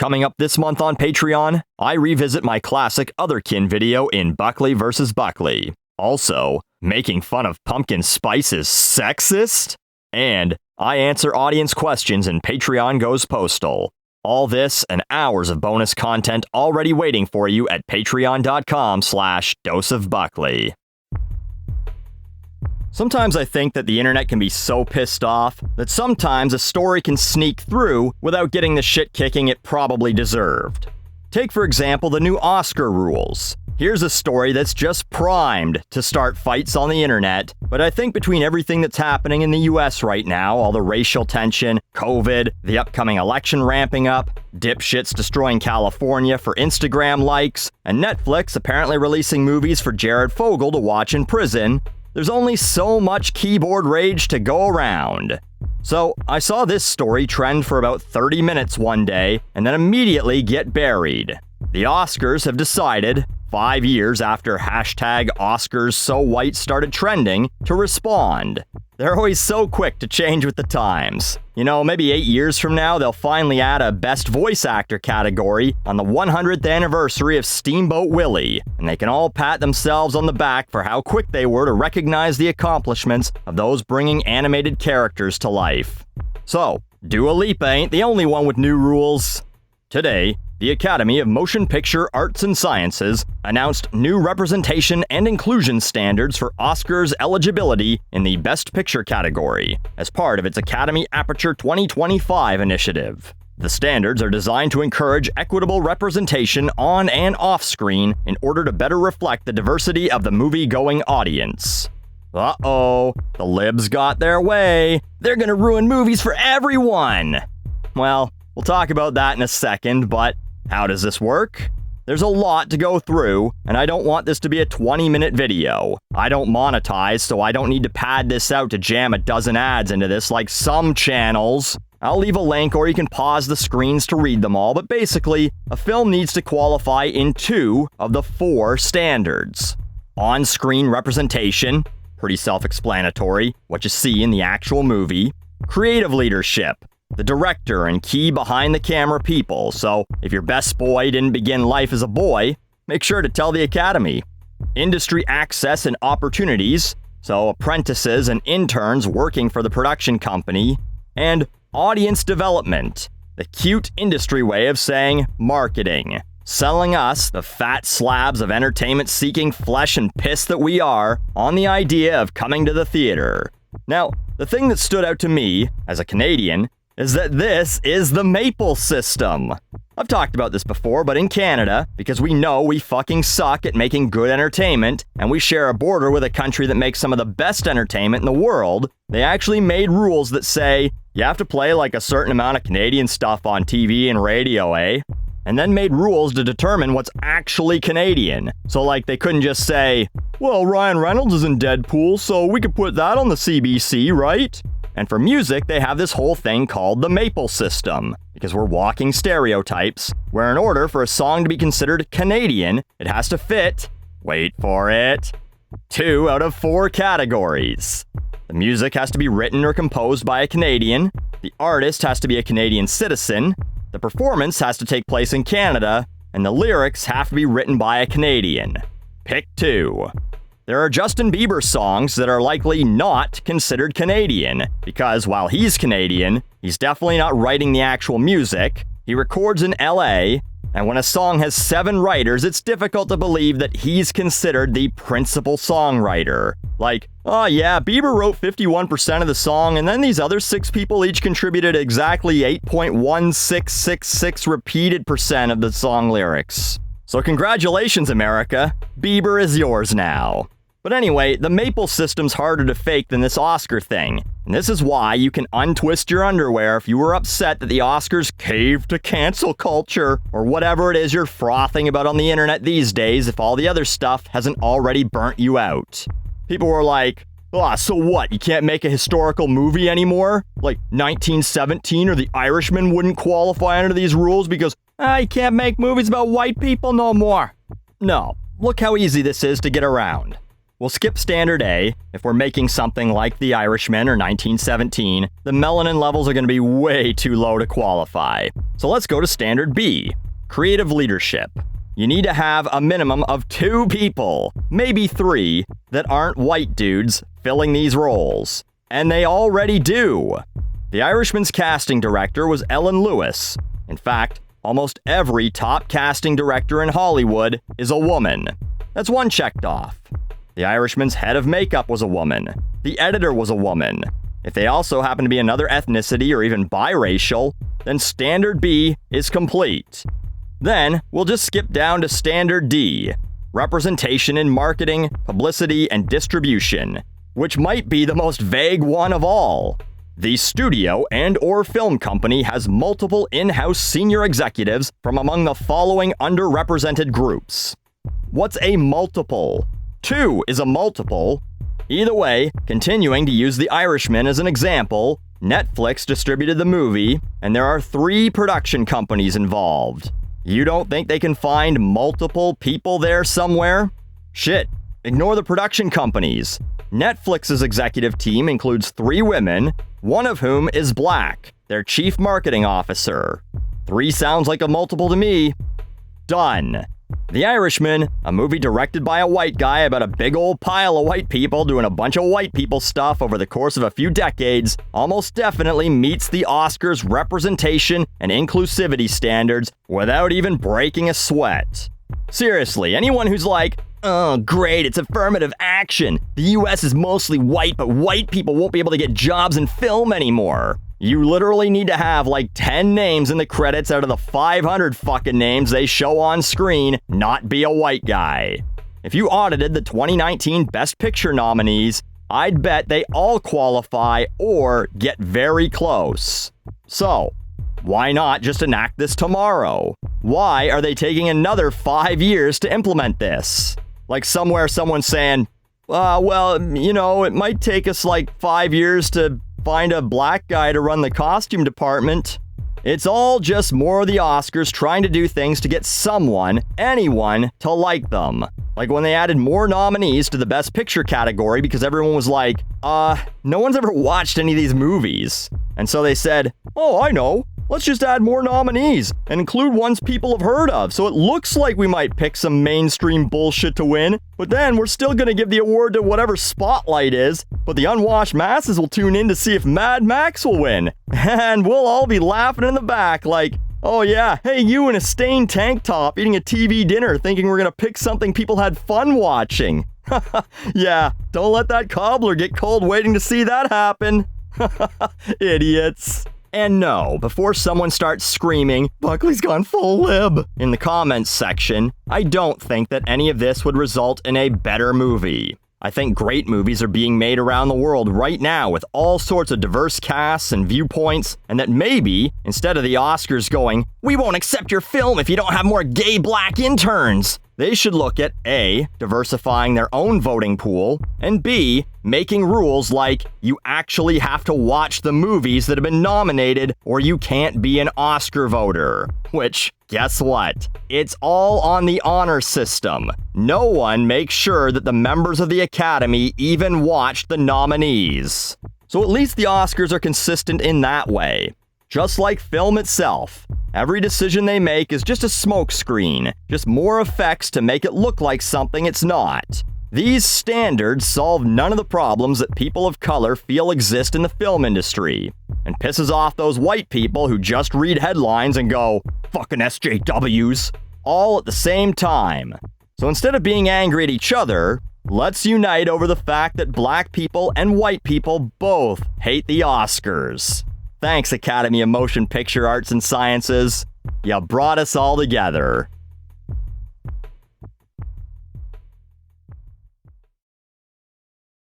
Coming up this month on Patreon, I revisit my classic Otherkin video in Buckley vs. Buckley. Also, making fun of pumpkin spice is sexist? And I answer audience questions in Patreon Goes Postal. All this and hours of bonus content already waiting for you at patreon.com/doseofbuckley. Sometimes I think that the internet can be so pissed off that sometimes a story can sneak through without getting the shit kicking it probably deserved. Take, for example, the new Oscar rules. Here's a story that's just primed to start fights on the internet, but I think between everything that's happening in the US right now, all the racial tension, COVID, the upcoming election ramping up, dipshits destroying California for Instagram likes, and Netflix apparently releasing movies for Jared Fogle to watch in prison, there's only so much keyboard rage to go around. So, I saw this story trend for about 30 minutes one day, and then immediately get buried. The Oscars have decided, 5 years after #OscarsSoWhite started trending, to respond. They're always so quick to change with the times. You know, maybe 8 years from now, they'll finally add a Best Voice Actor category on the 100th anniversary of Steamboat Willie, and they can all pat themselves on the back for how quick they were to recognize the accomplishments of those bringing animated characters to life. So, Dua Lipa ain't the only one with new rules. Today, the Academy of Motion Picture Arts and Sciences announced new representation and inclusion standards for Oscars eligibility in the Best Picture category, as part of its Academy Aperture 2025 initiative. The standards are designed to encourage equitable representation on and off screen in order to better reflect the diversity of the movie-going audience. Uh-oh, the libs got their way. They're gonna ruin movies for everyone! Well, we'll talk about that in a second, but how does this work? There's a lot to go through, and I don't want this to be a 20-minute video. I don't monetize, so I don't need to pad this out to jam a dozen ads into this like some channels. I'll leave a link, or you can pause the screens to read them all, but basically, a film needs to qualify in 2 of the 4 standards. On-screen representation, pretty self-explanatory, what you see in the actual movie. Creative leadership, the director and key behind the camera people, so if your best boy didn't begin life as a boy, make sure to tell the Academy. Industry access and opportunities, so apprentices and interns working for the production company. And audience development, the cute industry way of saying marketing. Selling us, the fat slabs of entertainment-seeking flesh and piss that we are, on the idea of coming to the theater. Now, the thing that stood out to me, as a Canadian, is that this is the Maple system. I've talked about this before, but in Canada, because we know we fucking suck at making good entertainment, and we share a border with a country that makes some of the best entertainment in the world, they actually made rules that say, you have to play like a certain amount of Canadian stuff on TV and radio, eh? And then made rules to determine what's actually Canadian. So like they couldn't just say, well, Ryan Reynolds is in Deadpool, so we could put that on the CBC, right? And for music, they have this whole thing called the Maple system, because we're walking stereotypes, where in order for a song to be considered Canadian, it has to fit, wait for it, 2 out of 4 categories. The music has to be written or composed by a Canadian, the artist has to be a Canadian citizen, the performance has to take place in Canada, and the lyrics have to be written by a Canadian. Pick 2. There are Justin Bieber songs that are likely not considered Canadian, because while he's Canadian, he's definitely not writing the actual music. He records in LA, and when a song has 7 writers, it's difficult to believe that he's considered the principal songwriter. Like, oh yeah, Bieber wrote 51% of the song, and then these other 6 people each contributed exactly 8.1666 repeated percent of the song lyrics. So congratulations, America. Bieber is yours now. But anyway, the Maple system's harder to fake than this Oscar thing. And this is why you can untwist your underwear if you were upset that the Oscars caved to cancel culture, or whatever it is you're frothing about on the internet these days if all the other stuff hasn't already burnt you out. People were like, so what, you can't make a historical movie anymore? Like 1917 or The Irishman wouldn't qualify under these rules because, you can't make movies about white people no more. No, look how easy this is to get around. We'll skip Standard A. If we're making something like The Irishman or 1917, the melanin levels are going to be way too low to qualify. So let's go to Standard B. Creative leadership. You need to have a minimum of 2 people, maybe 3, that aren't white dudes filling these roles. And they already do. The Irishman's casting director was Ellen Lewis. In fact, almost every top casting director in Hollywood is a woman. That's one checked off. The Irishman's head of makeup was a woman. The editor was a woman. If they also happen to be another ethnicity or even biracial, then Standard B is complete. Then, we'll just skip down to Standard D, representation in marketing, publicity, and distribution, which might be the most vague one of all. The studio and/or film company has multiple in-house senior executives from among the following underrepresented groups. What's a multiple? 2 is a multiple. Either way, continuing to use The Irishman as an example, Netflix distributed the movie, and there are 3 production companies involved. You don't think they can find multiple people there somewhere? Shit, ignore the production companies. Netflix's executive team includes 3 women, one of whom is black, their chief marketing officer. 3 sounds like a multiple to me. Done. The Irishman, a movie directed by a white guy about a big old pile of white people doing a bunch of white people stuff over the course of a few decades, almost definitely meets the Oscars' representation and inclusivity standards without even breaking a sweat. Seriously, anyone who's like, oh great, it's affirmative action. The US is mostly white, but white people won't be able to get jobs in film anymore. You literally need to have like 10 names in the credits out of the 500 fucking names they show on screen, not be a white guy. If you audited the 2019 Best Picture nominees, I'd bet they all qualify or get very close. So, why not just enact this tomorrow? Why are they taking another 5 years to implement this? Like somewhere someone's saying, well, you know, it might take us like 5 years to find a black guy to run the costume department. It's all just more of the Oscars trying to do things to get someone, anyone, to like them. Like when they added more nominees to the Best Picture category because everyone was like, no one's ever watched any of these movies. And so they said, oh, I know. Let's just add more nominees and include ones people have heard of, so it looks like we might pick some mainstream bullshit to win, but then we're still gonna give the award to whatever Spotlight is, but the unwashed masses will tune in to see if Mad Max will win. And we'll all be laughing in the back like, oh yeah, hey you in a stained tank top eating a TV dinner thinking we're gonna pick something people had fun watching. Yeah, don't let that cobbler get cold waiting to see that happen. Idiots. And no, before someone starts screaming, Buckley's gone full lib, in the comments section, I don't think that any of this would result in a better movie. I think great movies are being made around the world right now with all sorts of diverse casts and viewpoints, and that maybe, instead of the Oscars going, we won't accept your film if you don't have more gay black interns, they should look at A, diversifying their own voting pool, and B, making rules like you actually have to watch the movies that have been nominated or you can't be an Oscar voter. Which, guess what? It's all on the honor system. No one makes sure that the members of the Academy even watched the nominees. So at least the Oscars are consistent in that way. Just like film itself, every decision they make is just a smokescreen, just more effects to make it look like something it's not. These standards solve none of the problems that people of color feel exist in the film industry, and pisses off those white people who just read headlines and go, fucking SJWs, all at the same time. So instead of being angry at each other, let's unite over the fact that black people and white people both hate the Oscars. Thanks, Academy of Motion Picture Arts and Sciences. You brought us all together.